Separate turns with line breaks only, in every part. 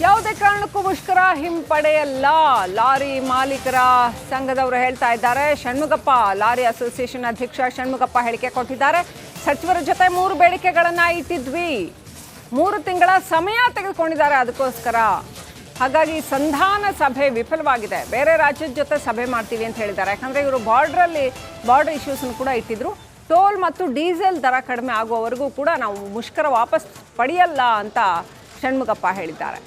ಯಾವುದೇ ಕಾರಣಕ್ಕೂ ಮುಷ್ಕರ ಹಿಂಪಡೆಯಲ್ಲ, ಲಾರಿ ಮಾಲೀಕರ ಸಂಘದವರು ಹೇಳ್ತಾ ಇದ್ದಾರೆ. ಷಣ್ಮುಗಪ್ಪ, ಲಾರಿ ಅಸೋಸಿಯೇಷನ್ ಅಧ್ಯಕ್ಷ ಷಣ್ಮುಗಪ್ಪ ಹೇಳಿಕೆ ಕೊಟ್ಟಿದ್ದಾರೆ. ಸಚಿವರ ಜೊತೆ 3 ಬೇಡಿಕೆಗಳನ್ನ ಇಟ್ಟಿದ್ವಿ, 3 ತಿಂಗಳ ಸಮಯ ತೆಗೆದುಕೊಂಡಿದ್ದಾರೆ ಅದಕ್ಕೋಸ್ಕರ. ಹಾಗಾಗಿ ಸಂಧಾನ ಸಭೆ ವಿಫಲವಾಗಿದೆ. ಬೇರೆ ರಾಜ್ಯದ ಜೊತೆ ಸಭೆ ಮಾಡ್ತೀವಿ ಅಂತ ಹೇಳಿದ್ದಾರೆ. ಯಾಕಂದರೆ ಇವರು ಬಾರ್ಡರ್ ಇಶ್ಯೂಸನ್ನು ಕೂಡ ಇಟ್ಟಿದ್ರು. ಟೋಲ್ ಮತ್ತು ಡೀಸೆಲ್ ದರ ಕಡಿಮೆ ಆಗುವವರೆಗೂ ಕೂಡ ನಾವು ಮುಷ್ಕರ ವಾಪಸ್ ಪಡೆಯಲ್ಲ ಅಂತ ಷಣ್ಮುಗಪ್ಪ ಹೇಳಿದ್ದಾರೆ.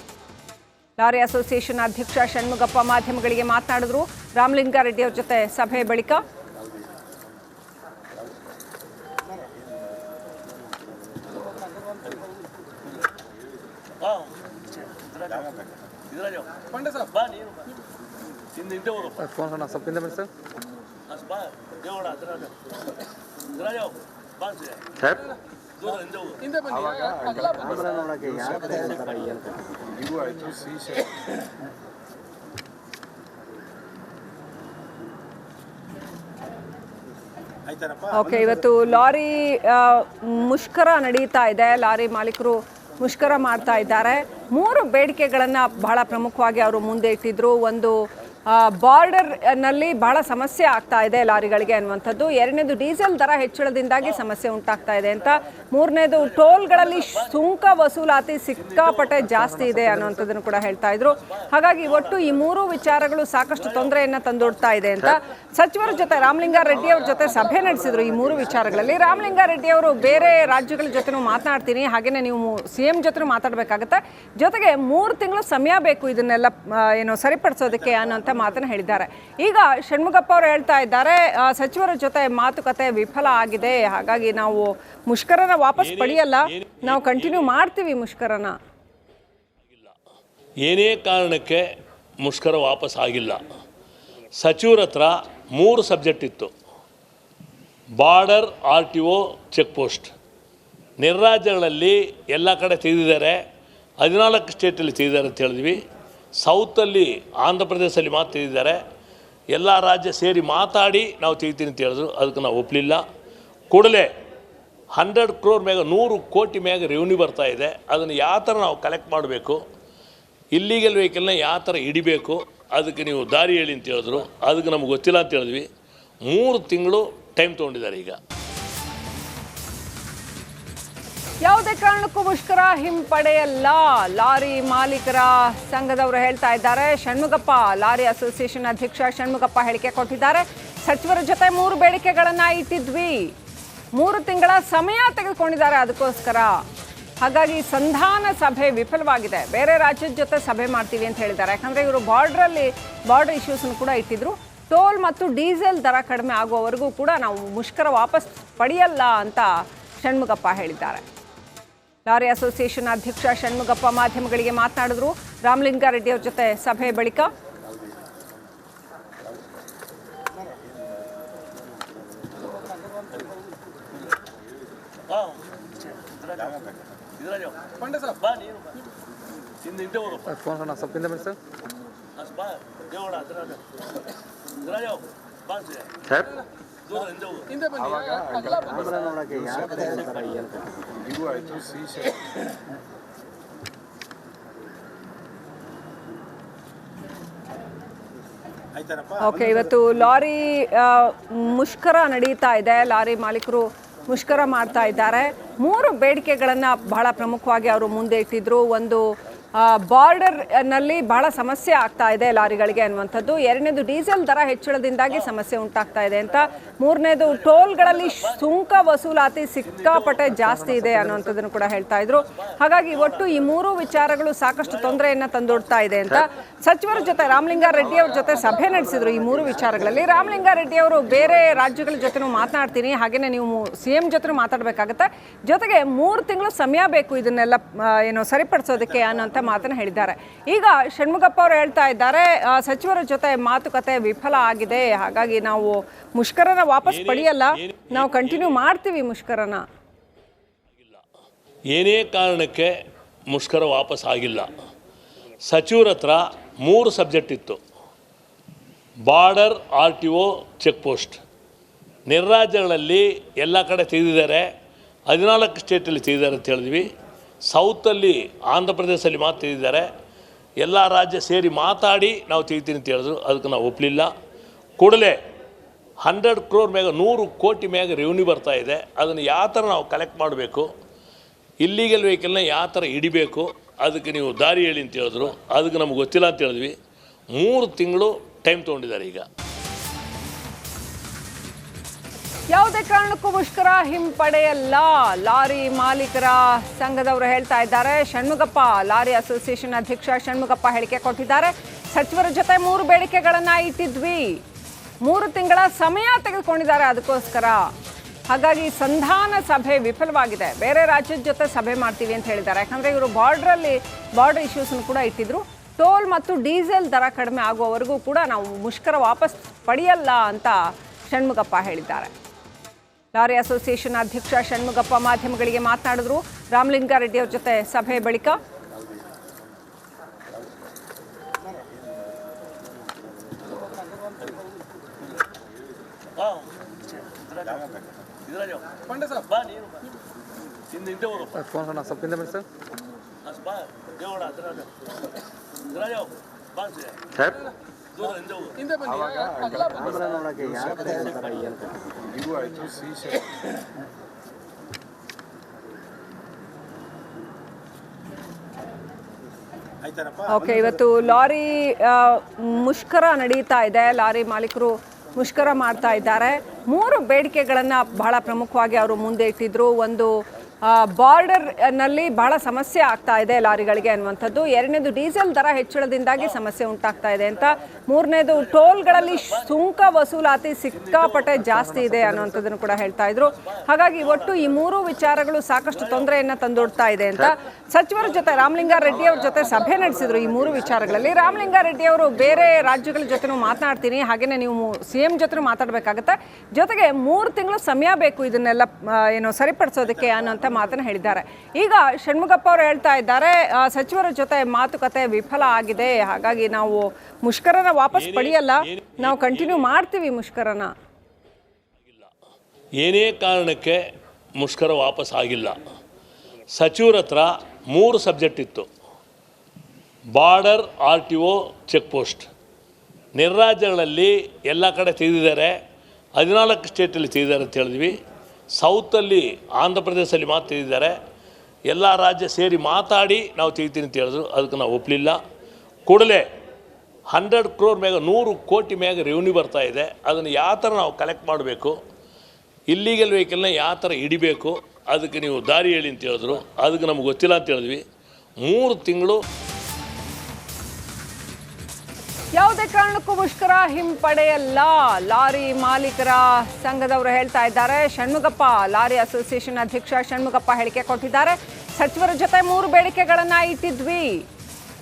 ಲಾರಿ ಅಸೋಸಿಯೇಷನ್ ಅಧ್ಯಕ್ಷ ಷಣ್ಮುಗಪ್ಪ ಮಾಧ್ಯಮಗಳಿಗೆ ಮಾತನಾಡಿದ್ರು. ರಾಮಲಿಂಗಾರೆಡ್ಡಿ ಅವರ ಜೊತೆ ಸಭೆ ಬಳಿಕ ಓಕೆ, ಇವತ್ತು ಲಾರಿ ಮುಷ್ಕರ ನಡೀತಾ ಇದೆ. ಲಾರಿ ಮಾಲೀಕರು ಮುಷ್ಕರ ಮಾಡ್ತಾ ಇದ್ದಾರೆ. 3 ಬೇಡಿಕೆಗಳನ್ನು ಬಹಳ ಪ್ರಮುಖವಾಗಿ ಅವರು ಮುಂದೆ ಇಟ್ಟಿದ್ರು. ಒಂದು, ಬಾರ್ಡರ್ನಲ್ಲಿ ಬಹಳ ಸಮಸ್ಯೆ ಆಗ್ತಾ ಇದೆ ಲಾರಿಗಳಿಗೆ ಅನ್ನುವಂಥದ್ದು. 2ನೇದು, ಡೀಸೆಲ್ ದರ ಹೆಚ್ಚಳದಿಂದಾಗಿ ಸಮಸ್ಯೆ ಉಂಟಾಗ್ತಾ ಇದೆ ಅಂತ. 3ನೇದು, ಟೋಲ್ಗಳಲ್ಲಿ ಸುಂಕ ವಸೂಲಾತಿ ಸಿಕ್ಕಾಪಟ್ಟೆ ಜಾಸ್ತಿ ಇದೆ ಅನ್ನುವಂಥದ್ದನ್ನು ಕೂಡ ಹೇಳ್ತಾ ಇದ್ರು. ಹಾಗಾಗಿ ಒಟ್ಟು ಈ 3 ವಿಚಾರಗಳು ಸಾಕಷ್ಟು ತೊಂದರೆಯನ್ನು ತಂದೊಡ್ತಾ ಇದೆ ಅಂತ ಸಚಿವರ ಜೊತೆ ರಾಮಲಿಂಗಾರೆಡ್ಡಿ ಅವ್ರ ಜೊತೆ ಸಭೆ ನಡೆಸಿದ್ರು. ಈ 3 ವಿಚಾರಗಳಲ್ಲಿ ರಾಮಲಿಂಗಾರೆಡ್ಡಿ ಅವರು ಬೇರೆ ರಾಜ್ಯಗಳ ಜೊತೆನೂ ಮಾತನಾಡ್ತೀನಿ, ಹಾಗೆಯೇ ನೀವು CM ಜೊತೆ ಮಾತಾಡಬೇಕಾಗತ್ತೆ, ಜೊತೆಗೆ 3 ತಿಂಗಳು ಸಮಯ ಬೇಕು ಇದನ್ನೆಲ್ಲ ಸರಿಪಡಿಸೋದಕ್ಕೆ ಅನ್ನೋಂಥ ಮಾತನ್ನು ಹೇಳಿದ್ದಾರೆ. ಈಗ ಷಣ್ಮುಗಪ್ಪ ಅವರು ಹೇಳ್ತಾ ಇದ್ದಾರೆ, ಸಚಿವರ ಜೊತೆ ಮಾತುಕತೆ ವಿಫಲ ಆಗಿದೆ, ಹಾಗಾಗಿ ನಾವು ಮುಷ್ಕರನ ವಾಪಸ್ ಪಡೆಯಲ್ಲ, ನಾವು ಕಂಟಿನ್ಯೂ ಮಾಡ್ತೀವಿ ಮುಷ್ಕರನ.
ಏನೇ ಕಾರಣಕ್ಕೆ ಮುಷ್ಕರ ವಾಪಸ್ ಆಗಿಲ್ಲ. ಸಚಿವರ ಹತ್ರ 3 ಸಬ್ಜೆಕ್ಟ್ ಇತ್ತು. Border, RTO, check post. ನಿರ್ರಾಜ್ಯಗಳಲ್ಲಿ ಎಲ್ಲ ಕಡೆ ತೆಗೆದಿದ್ದಾರೆ, 14 ಸ್ಟೇಟಲ್ಲಿ ತೆಗೆದಿದ್ದಾರೆ ಅಂತ ಹೇಳಿದ್ವಿ. ಸೌತಲ್ಲಿ, ಆಂಧ್ರ ಪ್ರದೇಶದಲ್ಲಿ ಮಾತು ತೆಗೆದಿದ್ದಾರೆ. ಎಲ್ಲ ರಾಜ್ಯ ಸೇರಿ ಮಾತಾಡಿ ನಾವು ತೆಗಿತೀನಿ ಅಂತ ಹೇಳಿದ್ರು. ಅದಕ್ಕೆ ನಾವು ಒಪ್ಪಲಿಲ್ಲ. ಕೂಡಲೇ 100 crore ಮ್ಯಾಗ 100 ಕೋಟಿ ಮ್ಯಾಗ ರೆವಿನ್ಯೂ ಬರ್ತಾ ಇದೆ, ಅದನ್ನು ಯಾವ ಥರ ನಾವು ಕಲೆಕ್ಟ್ ಮಾಡಬೇಕು, ಇಲ್ಲಿಗಲ್ ವೆಹಿಕಲ್ನ ಯಾವ ಥರ ಹಿಡಿಬೇಕು, ಅದಕ್ಕೆ ನೀವು ದಾರಿ ಹೇಳಿ ಅಂತ ಹೇಳಿದ್ರು. ಅದಕ್ಕೆ ನಮ್ಗೆ ಗೊತ್ತಿಲ್ಲ ಅಂತ ಹೇಳಿದ್ವಿ. 3 ತಿಂಗಳು ಟೈಮ್ ತೊಗೊಂಡಿದ್ದಾರೆ. ಈಗ
ಯಾವುದೇ ಕಾರಣಕ್ಕೂ ಮುಷ್ಕರ ಹಿಂಪಡೆಯಲ್ಲ, ಲಾರಿ ಮಾಲೀಕರ ಸಂಘದವರು ಹೇಳ್ತಾ ಇದ್ದಾರೆ. ಷಣ್ಮುಗಪ್ಪ, ಲಾರಿ ಅಸೋಸಿಯೇಷನ್ ಅಧ್ಯಕ್ಷ ಷಣ್ಮುಗಪ್ಪ ಹೇಳಿಕೆ ಕೊಟ್ಟಿದ್ದಾರೆ. ಸಚಿವರ ಜೊತೆ 3 ಬೇಡಿಕೆಗಳನ್ನ ಇಟ್ಟಿದ್ವಿ, 3 ತಿಂಗಳ ಸಮಯ ತೆಗೆದುಕೊಂಡಿದ್ದಾರೆ ಅದಕ್ಕೋಸ್ಕರ. ಹಾಗಾಗಿ ಸಂಧಾನ ಸಭೆ ವಿಫಲವಾಗಿದೆ. ಬೇರೆ ರಾಜ್ಯದ ಜೊತೆ ಸಭೆ ಮಾಡ್ತೀವಿ ಅಂತ ಹೇಳಿದ್ದಾರೆ. ಯಾಕಂದರೆ ಇವರು ಬಾರ್ಡರ್ ಇಶ್ಯೂಸನ್ನು ಕೂಡ ಇಟ್ಟಿದ್ರು. ಟೋಲ್ ಮತ್ತು ಡೀಸೆಲ್ ದರ ಕಡಿಮೆ ಆಗುವವರೆಗೂ ಕೂಡ ನಾವು ಮುಷ್ಕರ ವಾಪಸ್ ಪಡೆಯಲ್ಲ ಅಂತ ಷಣ್ಮುಗಪ್ಪ ಹೇಳಿದ್ದಾರೆ. ಲಾರಿ ಅಸೋಸಿಯೇಷನ್ ಅಧ್ಯಕ್ಷ ಷಣ್ಮುಗಪ್ಪ ಮಾಧ್ಯಮಗಳಿಗೆ ಮಾತನಾಡಿದ್ರು. ರಾಮಲಿಂಗಾರೆಡ್ಡಿ ಅವರ ಜೊತೆ ಸಭೆ ಬಳಿಕ ಓಕೆ, ಇವತ್ತು ಲಾರಿ ಮುಷ್ಕರ ನಡೀತಾ ಇದೆ. ಲಾರಿ ಮಾಲೀಕರು ಮುಷ್ಕರ ಮಾಡ್ತಾ ಇದ್ದಾರೆ. 3 ಬೇಡಿಕೆಗಳನ್ನು ಬಹಳ ಪ್ರಮುಖವಾಗಿ ಅವರು ಮುಂದೆ ಇಟ್ಟಿದ್ರು. ಒಂದು, ಬಾರ್ಡರ್ನಲ್ಲಿ ಬಹಳ ಸಮಸ್ಯೆ ಆಗ್ತಾ ಇದೆ ಲಾರಿಗಳಿಗೆ ಅನ್ನುವಂಥದ್ದು. 2ನೇದು, ಡೀಸೆಲ್ ದರ ಹೆಚ್ಚಳದಿಂದಾಗಿ ಸಮಸ್ಯೆ ಉಂಟಾಗ್ತಾ ಇದೆ ಅಂತ. 3ನೇದು, ಟೋಲ್ಗಳಲ್ಲಿ ಸುಂಕ ವಸೂಲಾತಿ ಸಿಕ್ಕಾಪಟ್ಟೆ ಜಾಸ್ತಿ ಇದೆ ಅನ್ನುವಂಥದ್ದನ್ನು ಕೂಡ ಹೇಳ್ತಾ ಇದ್ರು. ಹಾಗಾಗಿ ಒಟ್ಟು ಈ 3 ವಿಚಾರಗಳು ಸಾಕಷ್ಟು ತೊಂದರೆಯನ್ನು ತಂದೊಡ್ತಾ ಇದೆ ಅಂತ ಸಚಿವರ ಜೊತೆ ರಾಮಲಿಂಗಾರೆಡ್ಡಿ ಅವ್ರ ಜೊತೆ ಸಭೆ ನಡೆಸಿದ್ರು. ಈ 3 ವಿಚಾರಗಳಲ್ಲಿ ರಾಮಲಿಂಗಾರೆಡ್ಡಿ ಅವರು ಬೇರೆ ರಾಜ್ಯಗಳ ಜೊತೆನೂ ಮಾತನಾಡ್ತೀನಿ, ಹಾಗೆಯೇ ನೀವು CM ಜೊತೆ ಮಾತಾಡಬೇಕಾಗತ್ತೆ, ಜೊತೆಗೆ 3 ತಿಂಗಳು ಸಮಯ ಬೇಕು ಇದನ್ನೆಲ್ಲ ಸರಿಪಡಿಸೋದಕ್ಕೆ ಅನ್ನೋಂಥ ಮಾತನ್ನು ಹೇಳಿದ್ದಾರೆ. ಈಗ ಷಣ್ಮುಗಪ್ಪ ಅವರು ಹೇಳ್ತಾ ಇದ್ದಾರೆ, ಸಚಿವರ ಜೊತೆ ಮಾತುಕತೆ ವಿಫಲ ಆಗಿದೆ, ಹಾಗಾಗಿ ನಾವು ಮುಷ್ಕರನ ವಾಪಸ್ ಪಡೆಯಲ್ಲ, ನಾವು ಕಂಟಿನ್ಯೂ ಮಾಡ್ತೀವಿ ಮುಷ್ಕರನ.
ಏನೇ ಕಾರಣಕ್ಕೆ ಮುಷ್ಕರ ವಾಪಸ್ ಆಗಿಲ್ಲ. ಸಚಿವರ ಹತ್ರ 3 ಸಬ್ಜೆಕ್ಟ್ ಇತ್ತು. Border, RTO, check post. ನಿರ್ರಾಜ್ಯಗಳಲ್ಲಿ ಎಲ್ಲ ಕಡೆ ತೆಗೆದಿದ್ದಾರೆ, 14 ಸ್ಟೇಟಲ್ಲಿ ತೆಗೆದಿದ್ದಾರೆ ಅಂತ ಹೇಳಿದ್ವಿ. ಸೌತಲ್ಲಿ, ಆಂಧ್ರ ಪ್ರದೇಶದಲ್ಲಿ ಮಾತು ತೆಗೆದಿದ್ದಾರೆ. ಎಲ್ಲ ರಾಜ್ಯ ಸೇರಿ ಮಾತಾಡಿ ನಾವು ತೆಗಿತೀನಿ ಅಂತ ಹೇಳಿದ್ರು. ಅದಕ್ಕೆ ನಾವು ಒಪ್ಪಲಿಲ್ಲ. ಕೂಡಲೇ 100 crore ಮ್ಯಾಗ 100 ಕೋಟಿ ಮ್ಯಾಗ ರೆವಿನ್ಯೂ ಬರ್ತಾ ಇದೆ. ಅದನ್ನು ಯಾವ ಥರ ನಾವು ಕಲೆಕ್ಟ್ ಮಾಡಬೇಕು, ಇಲ್ಲಿಗಲ್ ವೆಹಿಕಲ್ನ ಯಾವ ಥರ ಹಿಡಿಬೇಕು, ಅದಕ್ಕೆ ನೀವು ದಾರಿ ಹೇಳಿ ಅಂತ ಹೇಳಿದ್ರು. ಅದಕ್ಕೆ ನಮ್ಗೆ ಗೊತ್ತಿಲ್ಲ ಅಂತ ಹೇಳಿದ್ವಿ. 3 ತಿಂಗಳು ಟೈಮ್ ತೊಗೊಂಡಿದ್ದಾರೆ. ಈಗ
ಯಾವುದೇ ಕಾರಣಕ್ಕೂ ಮುಷ್ಕರ ಹಿಂಪಡೆಯಲ್ಲ, ಲಾರಿ ಮಾಲೀಕರ ಸಂಘದವರು ಹೇಳ್ತಾ ಇದ್ದಾರೆ. ಷಣ್ಮುಗಪ್ಪ, ಲಾರಿ ಅಸೋಸಿಯೇಷನ್ ಅಧ್ಯಕ್ಷ ಷಣ್ಮುಗಪ್ಪ ಹೇಳಿಕೆ ಕೊಟ್ಟಿದ್ದಾರೆ. ಸಚಿವರ ಜೊತೆ 3 ಬೇಡಿಕೆಗಳನ್ನು ಇಟ್ಟಿದ್ವಿ, 3 ತಿಂಗಳ ಸಮಯ ತೆಗೆದುಕೊಂಡಿದ್ದಾರೆ ಅದಕ್ಕೋಸ್ಕರ. ಹಾಗಾಗಿ ಸಂಧಾನ ಸಭೆ ವಿಫಲವಾಗಿದೆ, ಬೇರೆ ರಾಜ್ಯದ ಜೊತೆ ಸಭೆ ಮಾಡ್ತೀವಿ ಅಂತ ಹೇಳಿದ್ದಾರೆ. ಯಾಕಂದರೆ ಇವರು ಬಾರ್ಡರ್ ಇಶ್ಯೂಸನ್ನು ಕೂಡ ಇಟ್ಟಿದ್ರು. ಟೋಲ್ ಮತ್ತು ಡೀಸೆಲ್ ದರ ಕಡಿಮೆ ಆಗುವವರೆಗೂ ಕೂಡ ನಾವು ಮುಷ್ಕರ ವಾಪಸ್ ಪಡೆಯಲ್ಲ ಅಂತ ಷಣ್ಮುಗಪ್ಪ ಹೇಳಿದ್ದಾರೆ. ಲಾರಿ ಅಸೋಸಿಯೇಷನ್ ಅಧ್ಯಕ್ಷ ಷಣ್ಮುಗಪ್ಪ ಮಾಧ್ಯಮಗಳಿಗೆ ಮಾತನಾಡಿದ್ರು. ರಾಮಲಿಂಗಾರೆಡ್ಡಿ ಅವ್ರ ಜೊತೆ ಸಭೆ ಬಳಿಕ ಓಕೆ, ಇವತ್ತು ಲಾರಿ ಮುಷ್ಕರ ನಡೀತಾ ಇದೆ. ಲಾರಿ ಮಾಲೀಕರು ಮುಷ್ಕರ ಮಾಡ್ತಾ ಇದ್ದಾರೆ. 3 ಬೇಡಿಕೆಗಳನ್ನು ಬಹಳ ಪ್ರಮುಖವಾಗಿ ಅವರು ಮುಂದೆ ಇಟ್ಟಿದ್ರು. ಒಂದು ಬಾರ್ಡರ್ನಲ್ಲಿ ಬಹಳ ಸಮಸ್ಯೆ ಆಗ್ತಾ ಇದೆ ಲಾರಿಗಳಿಗೆ ಅನ್ನುವಂಥದ್ದು. 2ನೇದು ಡೀಸೆಲ್ ದರ ಹೆಚ್ಚಳದಿಂದಾಗಿ ಸಮಸ್ಯೆ ಉಂಟಾಗ್ತಾ ಇದೆ ಅಂತ. 3ನೇದು ಟೋಲ್ಗಳಲ್ಲಿ ಸುಂಕ ವಸೂಲಾತಿ ಸಿಕ್ಕಾಪಟ್ಟೆ ಜಾಸ್ತಿ ಇದೆ ಅನ್ನುವಂಥದ್ದನ್ನು ಕೂಡ ಹೇಳ್ತಾ ಇದ್ರು. ಹಾಗಾಗಿ ಒಟ್ಟು ಈ 3 ವಿಚಾರಗಳು ಸಾಕಷ್ಟು ತೊಂದರೆಯನ್ನು ತಂದೊಡ್ತಾ ಇದೆ ಅಂತ ಸಚಿವರ ಜೊತೆ ರಾಮಲಿಂಗಾರೆಡ್ಡಿ ಅವ್ರ ಜೊತೆ ಸಭೆ ನಡೆಸಿದ್ರು. ಈ 3 ವಿಚಾರಗಳಲ್ಲಿ ರಾಮಲಿಂಗಾರೆಡ್ಡಿ ಅವರು ಬೇರೆ ರಾಜ್ಯಗಳ ಜೊತೆನೂ ಮಾತನಾಡ್ತೀನಿ, ಹಾಗೆಯೇ ನೀವು CM ಜೊತೆ ಮಾತಾಡಬೇಕಾಗತ್ತೆ, ಜೊತೆಗೆ 3 ತಿಂಗಳು ಸಮಯ ಬೇಕು ಇದನ್ನೆಲ್ಲ ಸರಿಪಡಿಸೋದಕ್ಕೆ ಅನ್ನೋಂಥ ಮಾತನ್ನು ಹೇಳಿದ್ದಾರೆ. ಈಗ ಷಣ್ಮುಗಪ್ಪ ಅವರು ಹೇಳ್ತಾ ಇದ್ದಾರೆ, ಸಚಿವರ ಜೊತೆ ಮಾತುಕತೆ ವಿಫಲ ಆಗಿದೆ, ಹಾಗಾಗಿ ನಾವು ಮುಷ್ಕರನ ವಾಪಸ್ ಪಡೆಯಲ್ಲ, ನಾವು ಕಂಟಿನ್ಯೂ ಮಾಡ್ತೀವಿ ಮುಷ್ಕರನ.
ಏನೇ ಕಾರಣಕ್ಕೆ ಮುಷ್ಕರ ವಾಪಸ್ ಆಗಿಲ್ಲ. ಸಚಿವರ ಹತ್ರ 3 ಸಬ್ಜೆಕ್ಟ್ ಇತ್ತು. Border, RTO, check post. ನಿರ್ರಾಜ್ಯಗಳಲ್ಲಿ ಎಲ್ಲ ಕಡೆ ತೆಗೆದಿದ್ದಾರೆ, 14 ಸ್ಟೇಟಲ್ಲಿ ತೆಗೆದಿದ್ದಾರೆ ಅಂತ ಹೇಳಿದ್ವಿ. ಸೌತಲ್ಲಿ ಆಂಧ್ರ ಪ್ರದೇಶದಲ್ಲಿ ಮಾತ್ರ ತೆಗೆದಿದ್ದಾರೆ. ಎಲ್ಲ ರಾಜ್ಯ ಸೇರಿ ಮಾತಾಡಿ ನಾವು ತೆಗಿತೀನಿ ಅಂತ ಹೇಳಿದ್ರು. ಅದಕ್ಕೆ ನಾವು ಒಪ್ಪಲಿಲ್ಲ. ಕೂಡಲೇ 100 crore ಮ್ಯಾಗ 100 ಕೋಟಿ ಮ್ಯಾಗ ರೆವಿನ್ಯೂ ಬರ್ತಾ ಇದೆ. ಅದನ್ನು ಯಾವ ಥರ ನಾವು ಕಲೆಕ್ಟ್ ಮಾಡಬೇಕು, ಇಲ್ಲಿಗಲ್ ವೆಹಿಕಲ್ನ ಯಾವ ಥರ ಹಿಡಿಬೇಕು, ಅದಕ್ಕೆ ನೀವು ದಾರಿ ಹೇಳಿ ಅಂತ ಹೇಳಿದ್ರು. ಅದಕ್ಕೆ ನಮ್ಗೆ ಗೊತ್ತಿಲ್ಲ ಅಂತ ಹೇಳಿದ್ವಿ. 3 ತಿಂಗಳು
ಯಾವುದೇ ಕಾರಣಕ್ಕೂ ಮುಷ್ಕರ ಹಿಂಪಡೆಯಲ್ಲ, ಲಾರಿ ಮಾಲೀಕರ ಸಂಘದವರು ಹೇಳ್ತಾ ಇದ್ದಾರೆ. ಷಣ್ಮುಗಪ್ಪ, ಲಾರಿ ಅಸೋಸಿಯೇಷನ್ ಅಧ್ಯಕ್ಷ ಷಣ್ಮುಗಪ್ಪ ಹೇಳಿಕೆ ಕೊಟ್ಟಿದ್ದಾರೆ. ಸಚಿವರ ಜೊತೆ 3 ಬೇಡಿಕೆಗಳನ್ನು ಇಟ್ಟಿದ್ವಿ,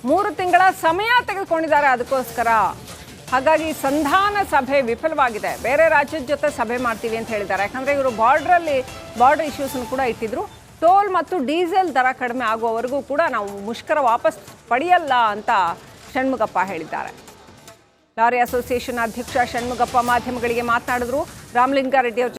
3 ತಿಂಗಳ ಸಮಯ ತೆಗೆದುಕೊಂಡಿದ್ದಾರೆ ಅದಕ್ಕೋಸ್ಕರ. ಹಾಗಾಗಿ ಸಂಧಾನ ಸಭೆ ವಿಫಲವಾಗಿದೆ, ಬೇರೆ ರಾಜ್ಯದ ಜೊತೆ ಸಭೆ ಮಾಡ್ತೀವಿ ಅಂತ ಹೇಳಿದ್ದಾರೆ. ಯಾಕಂದರೆ ಇವರು ಬಾರ್ಡರ್ ಇಶ್ಯೂಸನ್ನು ಕೂಡ ಇಟ್ಟಿದ್ರು. ಟೋಲ್ ಮತ್ತು ಡೀಸೆಲ್ ದರ ಕಡಿಮೆ ಆಗುವವರೆಗೂ ಕೂಡ ನಾವು ಮುಷ್ಕರ ವಾಪಸ್ ಪಡೆಯಲ್ಲ ಅಂತ ಷಣ್ಮುಗಪ್ಪ ಹೇಳಿದ್ದಾರೆ. ಲಾರಿ ಅಸೋಸಿಯೇಷನ್ ಅಧ್ಯಕ್ಷ ಷಣ್ಮುಗಪ್ಪ ಮಾಧ್ಯಮಗಳಿಗೆ ಮಾತನಾಡಿದ್ರು. ರಾಮಲಿಂಗಾರೆಡ್ಡಿ